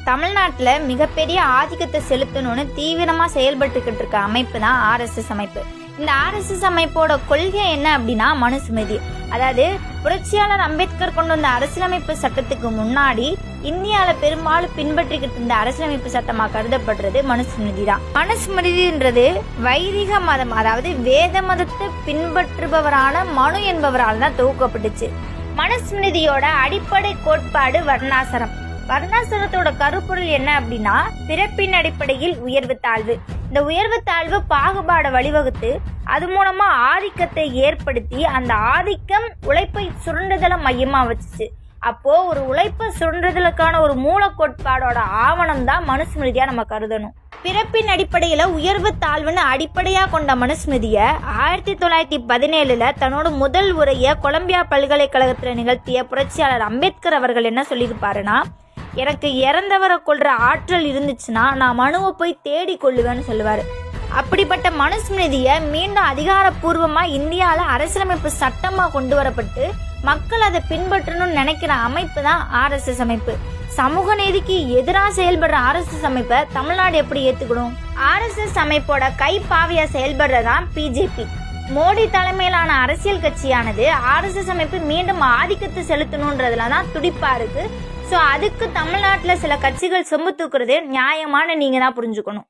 தமிழ்நாட்டில் மிகப்பெரிய ஆதிக்கத்தை செலுத்தணும்னு தீவிரமாக செயல்பட்டுக்கிட்டு இருக்க அமைப்பு தான் ஆர்எஸ்எஸ் அமைப்பு. இந்த ஆர்எஸ்எஸ் அமைப்போட கொள்கை என்ன அப்படின்னா மனுஸ்மிருதி. அதாவது புரட்சியாளர் அம்பேத்கர் கொண்டு வந்த அரசியலமைப்பு சட்டத்துக்கு முன்னாடி இந்தியாவில் பெரும்பாலும் பின்பற்றிக்கிட்டு இருந்த அரசியலமைப்பு சட்டமாக கருதப்படுறது மனுஸ்மிருதி தான். மனுஸ்மிருதின்றது வைதிக மதம், அதாவது வேத மதத்தை பின்பற்றுபவரான மனு என்பவரால் தான் தொகுக்கப்பட்டுச்சு. மனுஸ்மிருதியோட அடிப்படை கோட்பாடு வர்ணாசிரம். வர்ணாசிரத்தோட கருப்பொருள் என்ன அப்படின்னா பிறப்பின் அடிப்படையில் உயர்வு தாழ்வு. இந்த உயர்வு தாழ்வு பாகுபாட வழிவகுத்து அது மூலமா ஆதிக்கத்தை ஏற்படுத்தி அந்த ஆதிக்கம் உழைப்பை சுரண்டுதலை மையமா வச்சுச்சு. அப்போ ஒரு உழைப்பை சுரண்டுதலுக்கான ஒரு மூல கோட்பாடோட ஆவணம் தான் மனுஸ்மிருதியா நம்ம கருதணும். பிறப்பின் அடிப்படையில உயர்வு தாழ்வுன்னு அடிப்படையா கொண்ட மனுஸ்மிருதிய 1917 தன்னோட முதல் உரைய கொலம்பியா பல்கலைக்கழகத்துல நிகழ்த்திய புரட்சியாளர் அம்பேத்கர் அவர்கள் என்ன சொல்லியிருப்பாருன்னா, எனக்கு இறந்தவரை கொள்ற ஆற்றல் இருந்துச்சுன்னா நான் மனுவை போய் தேடி கொள்ளுவேன்னு சொல்லுவார். அப்படிப்பட்ட மனுஸ்மிருதியை மீண்டும் அதிகாரப்பூர்வமாக இந்தியாவில் அரசியலமைப்பு சட்டமாக கொண்டு வரப்பட்டு மக்கள் அதை பின்பற்றணும்னு நினைக்கிற அமைப்பு தான் ஆர்எஸ்எஸ் அமைப்பு. சமூக நீதிக்கு எதிராக செயல்படுற ஆர்எஸ்எஸ் அமைப்பை தமிழ்நாடு எப்படி ஏற்றுக்கணும்? ஆர்எஸ்எஸ் அமைப்போட கைப்பாவியா செயல்படுறதான் பிஜேபி. மோடி தலைமையிலான அரசியல் கட்சியானது ஆர்எஸ்எஸ் அமைப்பு மீண்டும் ஆதிக்கத்தை செலுத்தணுன்றதுல தான் துடிப்பா இருக்கு. ஸோ அதுக்கு தமிழ்நாட்டில் சில கட்சிகள் சொம்பு தூக்குறது நியாயமான நீங்க தான் புரிஞ்சுக்கணும்.